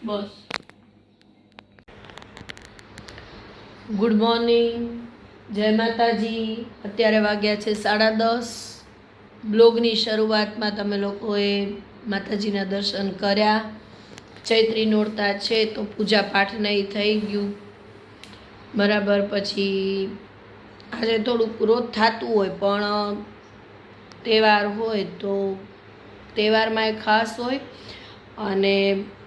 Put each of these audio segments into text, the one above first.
બસ. Good morning, જય માતાજી. અત્યારે વાગ્યા છે 10:30. બ્લોગની શરૂઆતમાં તમે લોકોએ માતાજીના દર્શન કર્યા. ચૈત્રી નોરતા છે તો પૂજા પાઠ નહીં થઈ ગયું બરાબર. પછી આજે થોડુંક રોજ થતું હોય પણ તહેવાર હોય તો તહેવારમાં ખાસ હોય અને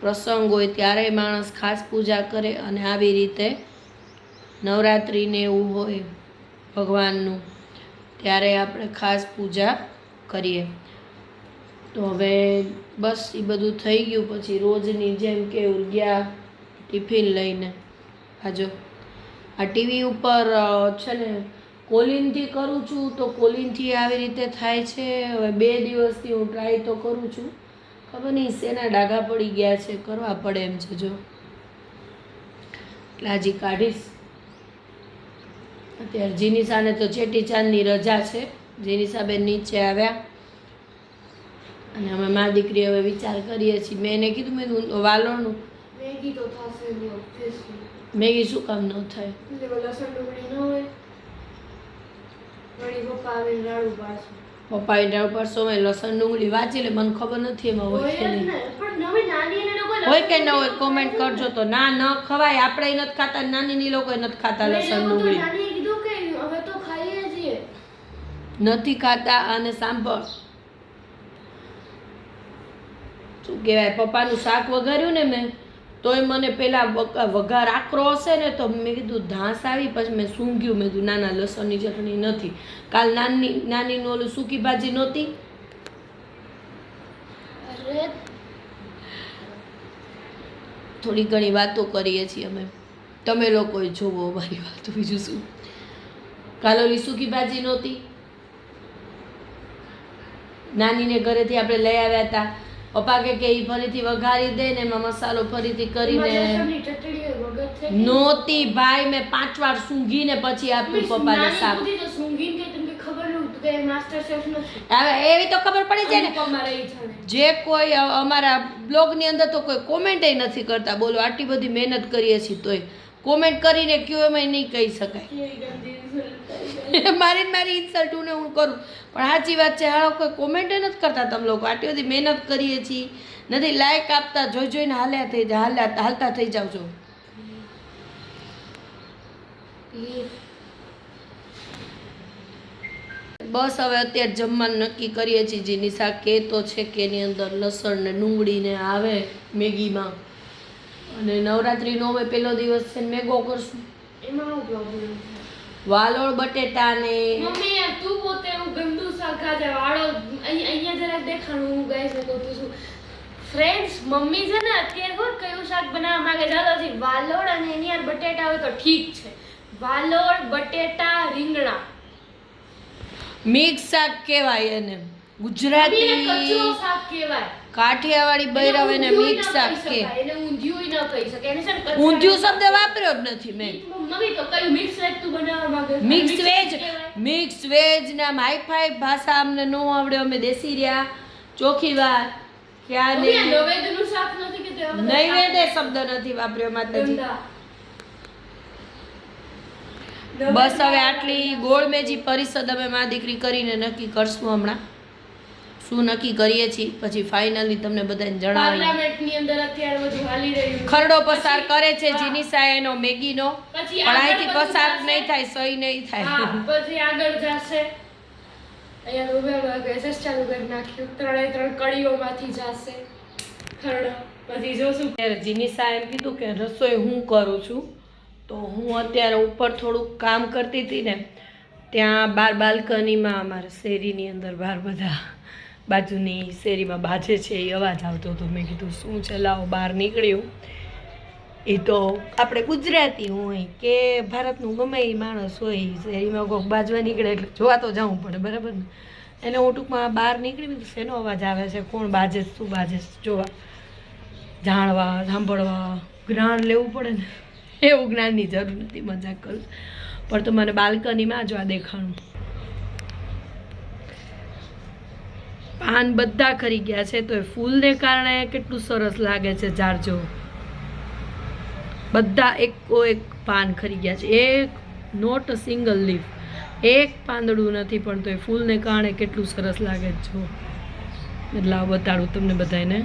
પ્રસંગ હોય ત્યારે માણસ ખાસ પૂજા કરે. અને આવી રીતે નવરાત્રિને એવું હોય ભગવાનનું ત્યારે આપણે ખાસ પૂજા કરીએ. તો હવે બસ એ બધું થઈ ગયું. પછી રોજની જેમ કે ગયા ટિફિન લઈને. આજો આ ટીવી ઉપર છે ને કોલિંગથી કરું છું તો કોલિંગથી આવી રીતે થાય છે. હવે 2 દિવસથી હું ટ્રાય તો કરું છું, ખબર નહીં શેના ડાઘા પડી ગયા છે, કરવા પડે એમ છે. જો એટલે હજી કાઢીશ. અત્યારે જીનિસાને તો ચેટી ચાંદની રજા છે. જીનિસાબેન નીચે આવ્યા અને અમે મા દીકરી હવે વિચાર કરીએ છીએ. મેં એને કીધું મેં વાલોળનું મેગી તો થશે નહીં. મેગી શું કામ ન થાય? લસણ ડુંગળી ન હોય વળી પપ્પા આવીને રાડું પાડશે. પપ્પા એના ઉપર સમય લસણ ડુંગળી વાંચી લે, મને ખબર નથી એમાં હોય કે નહીં. હોય કે ન હોય કોમેન્ટ કરજો. તો ના ન ખવાય, આપણે નથી ખાતા, નાની લોકો નથી ખાતા લસણ ડુંગળી, નથી ખાતા. અને સાંભળ શું કહેવાય, પપ્પાનું શાક વઘાર્યું ને મેં તોય મને પેલા વઘાર આકરો હશે ને તો મેં કીધું ધાસ આવી. પછી મેં સૂંઘ્યું, મેં કીધું નાના લસણની ચટણી નથી. કાલ નાનીનું ઓલું સૂકી ભાજી નહોતી, થોડી ઘણી વાતો કરીએ છીએ અમે, તમે લોકોએ જોવો અમારી વાતો. બીજું શું, કાલ ઓલી સૂકી ભાજી નહોતી, નાનીને ઘરેથી આપણે લઈ આવ્યા હતા. પપ્પા કે એ ફરીથી વઘારી દે ને એમાં મસાલો ફરીથી કરીને. નહોતી ભાઈ, મેં 5 વાર સૂંઘીને પછી આપ્યું પપ્પાને શાક. હવે એવી તો ખબર પડી જાય ને. જે કોઈ અમારા બ્લોગની અંદર તો કોઈ કોમેન્ટ નથી કરતા. બોલો આટલી બધી મહેનત કરીએ છીએ તોય કોમેન્ટ કરીને કયો એમાં નહીં કહી શકાય. મારી ઇન્સલ્ટ હું કરું પણ સાચી વાત છે. હા, કોઈ કોમેન્ટ નથી કરતા. તમે લોકો આટલી બધી મહેનત કરીએ છીએ, નથી લાઈક આપતા, જોઈને હાલતા થઈ જાવ છો. બસ હવે અત્યારે જમવાનું નક્કી કરીએ છીએ. જે નિશા કે તો છે કે એની અંદર લસણ ને ડુંગળી ને આવે મેગીમાં. અને નવરાત્રિનો હવે પહેલો દિવસ છે, મેગો કરશું. એમાં પ્રોબ્લેમ વાલોળ બટેટા ને. મમ્મી યાર તું પોતે હું ગંદુ શાક ખાજે વાળો અહીંયા જરાક દેખાણું. હું ગાઈસ ને કહું છું ફ્રેન્ડ્સ, મમ્મી છે ને અત્યારે કોણ કયું શાક બનાવવા માંગે ચાલો છે વાલોળ અને એની યાર બટેટા હોય તો ઠીક છે. વાલોળ બટેટા રીંગણા મિક્સ શાક કહેવાય એને. ગુજરાતી કચરો શાક કહેવાય. કાઠિયાવાડી બૈરાવ એને મિક્સ શાક કહે. એને ઊંધિયું ન કહી શકે. એને છે ને ઊંધિયું શબ્દ વાપર્યો જ નથી મેં. મમ્મી તો કયું મિક્સ વેજ તું બનાવવા માંગે? મિક્સ વેજ ના હાઈફાઈ ભાષા અમને ન આવડે. અમે દેશી રહ્યા, ચોખી વાત ક્યાં ને નૈવેદ્યનું શાક નથી કે નૈવેદ્ય શબ્દ નથી વાપર્યો માતાજી. બસ હવે આટલી ગોળમેજી પરિષદ અમે મા દીકરી કરીને નક્કી કરશું. હમણાં શું નક્કી કરીએ છીએ પછી ફાઇનલી તમને બધાને જણાવીએ. પાર્લામેન્ટની અંદર અત્યારે બધું હાલી રહ્યું. ખરડો પસાર કરે છે જીનીસા એનો મેગીનો, પણ અહીંથી પસાર નહીં થાય, સહી નહીં થાય. પછી આગળ જશે. અહીંયા ઉભેલા ગેસ ચાલુ કરી નાખ્યું. 3 કડીઓમાંથી જશે ખરડો. પછી જોશું. જીનીસા એમ કીધું કે રસોઈ હું કરું છું તો હું અત્યારે ઉપર થોડુંક કામ કરતી હતી ને ત્યાં બાર બાલ્કનીમાં અમારા શેરીની અંદર બહાર બધા બાજુની શેરીમાં બાજે છે એ અવાજ આવતો હતો. મેં કીધું શું છે લાવો બહાર નીકળ્યું. એ તો આપણે ગુજરાતી હોય કે ભારતનું ગમે એ માણસ હોય શેરીમાં કોઈક બાજવા નીકળે એટલે જોવા તો જવું પડે બરાબર ને. એને હું ટૂંકમાં બહાર નીકળી શેનો અવાજ આવે છે, કોણ બાજે શું બાજે જોવા, જાણવા સાંભળવા જ્ઞાન લેવું પડે ને. એવું જ્ઞાનની જરૂર નથી, મજાક કરું. પણ તો મને બાલ્કનીમાં જો આ દેખાણું પાન બધા ખરી ગયા છે તો એ ફૂલને કારણે કેટલું સરસ લાગે છે. જારજો બધા એકો એક પાન ખરી ગયા છે, એક નોટ અ સિંગલ લીફ, એક પાંદડું નથી, પણ તો એ ફૂલને કારણે કેટલું સરસ લાગે છે જો. એટલે આ બતાડું તમને બધાને.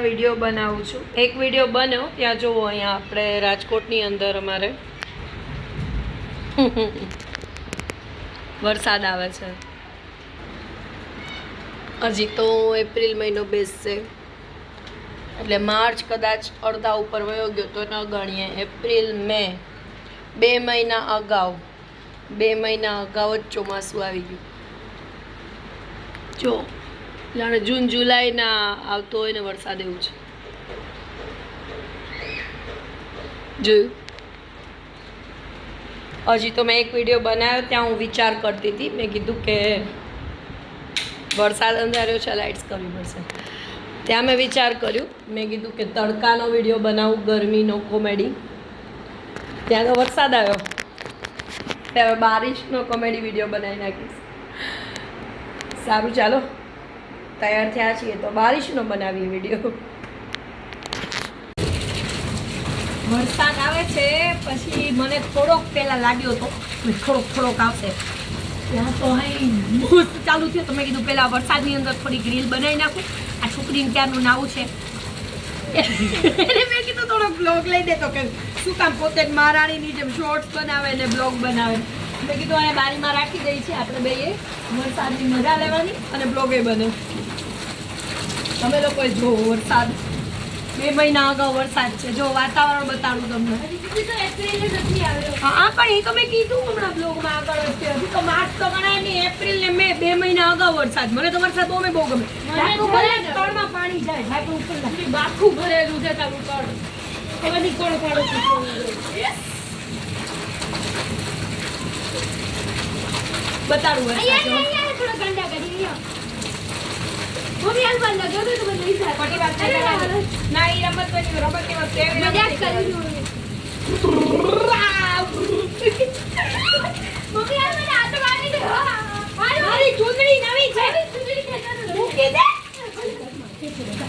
વિડીયો બનાવું છું, એક વિડીયો બન્યો ત્યાં જોવો, અહીંયા આપણે રાજકોટની અંદર અમારે વરસાદ આવે છે. હજી તો એપ્રિલ મહિનો બેસશે એટલે માર્ચ કદાચ અડધા ઉપર વયો ગયો તો ન ગણીએ. એપ્રિલ મે 2 મહિના અગાઉ જ ચોમાસું આવી ગયું. જો જાણે જૂન જુલાઈના આવતો હોય ને વરસાદ એવું છે. જોયું? હજી તો મેં એક વિડીયો બનાવ્યો ત્યાં હું વિચાર કરતી હતી, મેં કીધું કે વરસાદ અંધાર્યો છે, લાઇટ્સ કરવી પડશે. ત્યાં મેં વિચાર કર્યું, મેં કીધું કે તડકાનો વિડીયો બનાવું, ગરમીનો કોમેડી. ત્યાં તો વરસાદ આવ્યો, હવે બારિશનો કોમેડી વિડીયો બનાવી નાખીશ. સારું, ચાલો તૈયાર થયા છીએ તો બારિશનો બનાવીએ વિડીયો. વરસાદ આવે છે પછી મને થોડોક પહેલાં લાગ્યો હતો થોડોક આવશે, ત્યાં તો અહીં મસ્ત ચાલુ થયું તો મેં કીધું પહેલાં વરસાદની અંદર થોડી ગ્રીલ બનાવી નાખું. આ છોકરીને ત્યારનું નાવું છે એને મેં કીધું થોડોક બ્લોગ લઈ દેતો કે શું કામ પોતે જ મહારાણીની જેમ શોર્ટ્સ બનાવે ને બ્લોગ બનાવે. મેં કીધું અહીંયા બારીમાં રાખી દઈ છે, આપણે બેએ વરસાદની મજા લેવાની અને બ્લોગે બને. તમે લોકોએ જો વરસાદ 2 મહિના અગાઉ વરસાદ છે, જો વાતાવરણ બતાડું તમને. હા પણ એ તો મેં કીધું હમણાં બ્લોગમાં આગળ છે. હજી તો માર્ચ તો ગણાય નહીં, એપ્રિલ ને મે 2 મહિના અગાઉ વરસાદ. મને તો વરસાદ બહુ ગમે. તળમાં પાણી જાય, ઢાંકણું ઉપર બાખું ભરેલું છે તારું તળ. ખબર નહીં કોણ પાડો છે. બતાડું વરસાદ થોડા ગંડા કરી મમ્મી હાલ બંધ લગ્યો તો મને લઈ જાય. ખોટી વાત છે ના, એ રમતની વાત મજાક કરી છું. મમ્મી હાલ મને આ તો મારી દે. મારી ચૂંટણી નવી છે, મૂકી દે.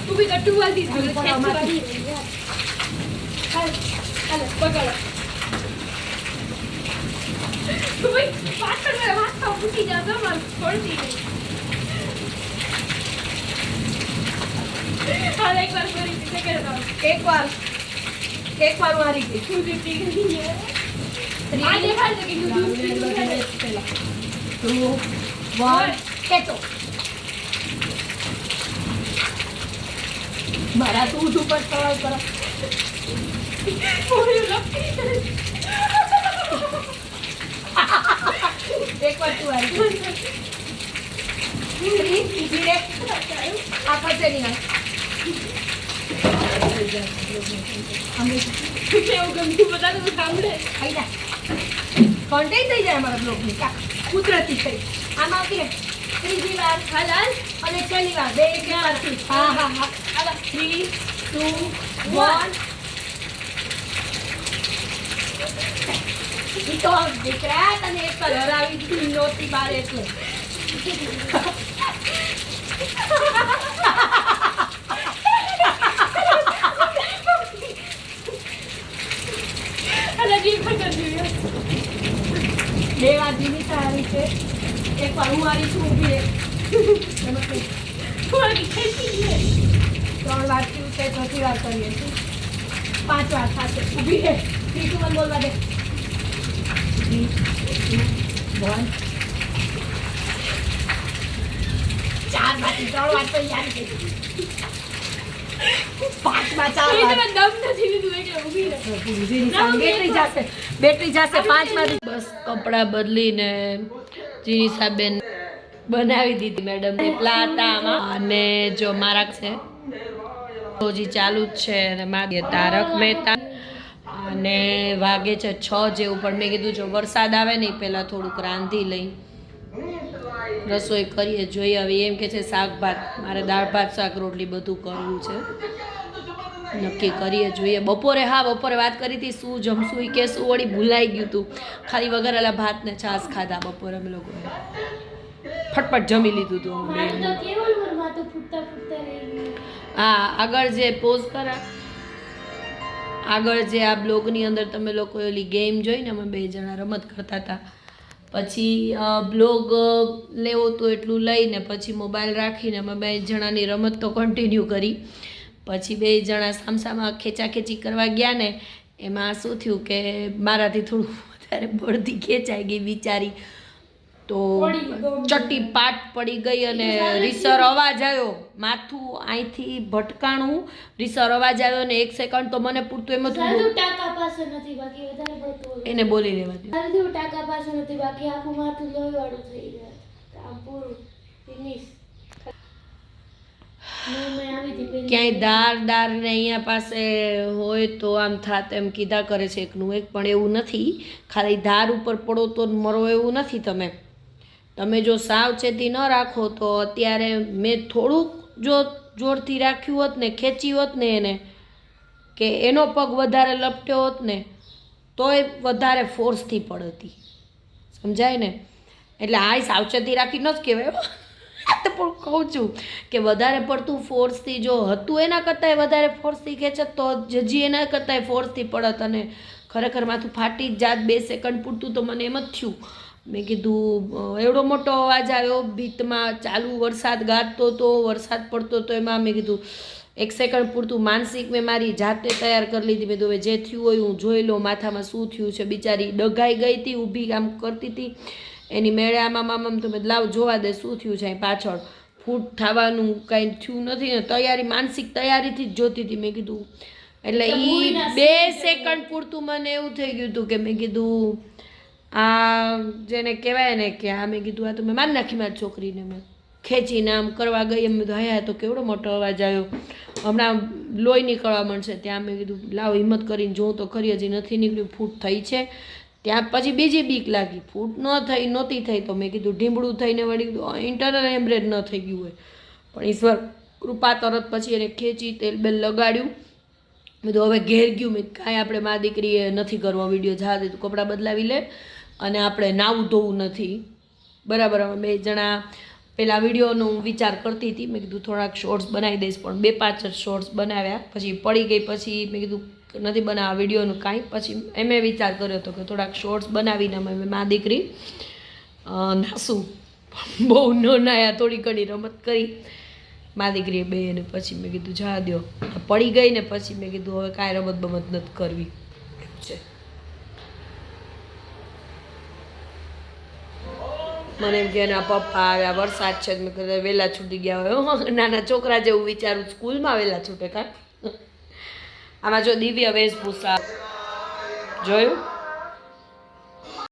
તું બી ગટ્ટુ વાળી હાલ પકડો. તું બી પાછળ મેં હાથ તો ફૂટી જાતો માર છોડતી ગઈ. હાલ એકવાર કરી દીધે કે એકવાર હું હારી ગઈ. તું જીતી ગઈ છે. આ દેખાડ છે કે તું જીતી ગઈ છે. 2 1 કેતો મારા તું ઉપર સવાલ કરો. એકવાર તું હારી ગઈ. આ પાસે નહીં આવે. કેવું ગમતું બધા તું સાંભળે. આવી જા, કોન્ટેન્ટ થઈ જાય અમારા બ્લોગની. કુદરતી થઈ આમાં આવતી રહે. ત્રીજી વાર હાલ અને છેલ્લી વાર 2 વાર. હા 3 2 1. ઈ તો દીકરા તને એક પર હરાવી દીધી નહોતી બાર એટલે. બે વાર જીની હારી છે, એક વાર હું હારી છું. ઊભી રહે. 3 વાર થયું છે, 4થી વાર કરીએ છીએ. 5 વાર થશે. ઊભી રહે. 3 2 1 બોલવા દે. 3 2 1. 4 માંથી 3 વાર તો યાદ થઈ. 5 માં 4 વાર. દમ નથી લીધું એટલે ઊભી રહે. બેટરી જશે 5 માંથી. બસ કપડાં બદલીને જીની સાહેબેન બનાવી દીધી મેડમને પ્લાટામાં. અને જો મારા છે હજી ચાલુ જ છે અને માગે તારક મહેતા. અને વાગે છે 6 જેવું, પણ મેં કીધું જો વરસાદ આવે ને પહેલાં થોડુંક રાંધી લઈ રસોઈ કરીએ જોઈએ. હવે એમ કે છે શાક ભાત, મારે દાળ ભાત શાક રોટલી બધું કરવું છે, નક્કી કરીએ જોઈએ. બપોરે વાત કરી હતી શું જમશું એ કે શું વળી ભૂલાઈ ગયું હતું. ખાલી વઘારેલા ભાત ને છાશ ખાધા બપોરે અમે લોકોએ. ફટફટ જમી લીધું હતું. હા આગળ જે પોઝ કરા આગળ જે આ બ્લોગની અંદર તમે લોકો ઓલી ગેમ જોઈને અમે 2 જણા રમત કરતા હતા, પછી બ્લોગ લેવો તો એટલું લઈને પછી મોબાઈલ રાખીને અમે 2 જણાની રમત તો કન્ટિન્યુ કરી. પછી 2 જણા સામસામા ખેંચાખેંચી કરવા ગયા ને એમાં શું થયું કે મારાથી થોડું વધારે બળદી ખેંચાઈ ગઈ બિચારી, તો ચટ્ટી પાટ પડી ગઈ અને રીસર અવાજ આવ્યો, માથું અહીંથી ભટકાણું, રીસર અવાજ આવ્યો ને 1 સેકન્ડ તો મને પૂરતું એમ હતું ટાકા પાસે નથી બાકી વધારે પડતું એને બોલી લેવા દે. સારું ટાકા પાસે નથી બાકી આખું માથું લોહીવાળું થઈ જાય, કામ પૂરું ફિનિશ. ક્યાંય દાર ને અહીંયા પાસે હોય તો આમ થાત એમ કીધા કરે છે એકનું એક, પણ એવું નથી. ખાલી ધાર ઉપર પડો તો મરો એવું નથી. તમે જો સાવચેતી ન રાખો તો અત્યારે મેં થોડુંક જો જોરથી રાખ્યું હોત ને, ખેંચી હોત ને એને, કે એનો પગ વધારે લપટ્યો હોત ને તોય વધારે ફોર્સથી પડતી, સમજાય ને? એટલે આ સાવચેતી રાખી ન જ કહેવાય, તો પણ કહું છું કે વધારે પડતું ફોર્સથી જો હતું એના કરતાંય વધારે ફોર્સથી ખેંચત તો હજી એના કરતાંય ફોર્સથી પડત અને ખરેખર માથું ફાટી જ જાત. 2 સેકન્ડ પૂરતું તો મને એમ જ થયું. મેં કીધું એવડો મોટો અવાજ આવ્યો ભીતમાં, ચાલુ વરસાદ ગાજતો હતો, વરસાદ પડતો હતો, એમાં મેં કીધું 1 સેકન્ડ પૂરતું માનસિક મેં મારી જાતે તૈયાર કરી લીધી. મેં કીધું હવે જે થયું હોય હું જોઈ લઉં માથામાં શું થયું છે. બિચારી ડઘાઈ ગઈ હતી, ઊભી કામ કરતી હતી, એની મેળે આમ તો મેં લાવ જોવા દે શું થયું છે. પાછળ ફૂટ થવાનું કાંઈ થયું નથી ને, તૈયારી માનસિક તૈયારીથી જ જોતી હતી. મેં કીધું એટલે એ 2 સેકન્ડ પૂરતું મને એવું થઈ ગયું હતું કે મેં કીધું આ જેને કહેવાય ને કે આ મેં કીધું આ તો મેં મારી નાખી મારી છોકરીને. મેં ખેંચીને આમ કરવા ગઈ એમ કીધું હયા તો કેવડો મોટો અવાજ આવ્યો, હમણાં લોહી નીકળવા મળશે. ત્યાં મેં કીધું લાવ હિંમત કરીને જોઉં તો ખરી, હજી નથી નીકળ્યું, ફૂટ થઈ છે. ત્યાં પછી બીજી બીક લાગી, ફૂટ નહોતી થઈ તો મેં કીધું ઢીંબડું થઈને વળી ઇન્ટરનલ હેમરેજ ન થઈ ગયું હોય, પણ ઈશ્વર કૃપા તરત પછી એને ખેંચી તેલ બેલ લગાડ્યું. બધું હવે ઘેર ગયું. મેં કાંઈ આપણે મા દીકરીએ નથી કરવો વિડીયો, જા દે તું કપડાં બદલાવી લે અને આપણે નાવું ધોવું નથી, બરાબર. અમે 2 જણા પેલા વિડીયોનો વિચાર કરતી હતી, મેં કીધું થોડાક શોર્ટ્સ બનાવી દઈશ, પણ 2-5 જ શોર્ટ્સ બનાવ્યા, પછી પડી ગઈ. પછી મેં કીધું નથી બનાવવા વિડીયોનું કાંઈ. પછી એમે વિચાર કર્યો હતો કે થોડાક શોર્ટ્સ બનાવીને અમે મા દીકરી નાસું, બહુ ન નાયા, થોડી ઘણી રમત કરી મા દીકરીએ 2 ને પછી મેં કીધું જા દો, પડી ગઈ ને પછી મેં કીધું હવે કાંઈ રમત બમત નથી કરવી છે. મને એમ કે એના પપ્પા આવ્યા, વરસાદ છે, મેં કીધું વહેલા છૂટી ગયા હોય. નાના છોકરા જેવું વિચારું, સ્કૂલમાં વહેલા છૂટે કાં. આમાં જો દિવ્ય વેશભૂષા જોયું,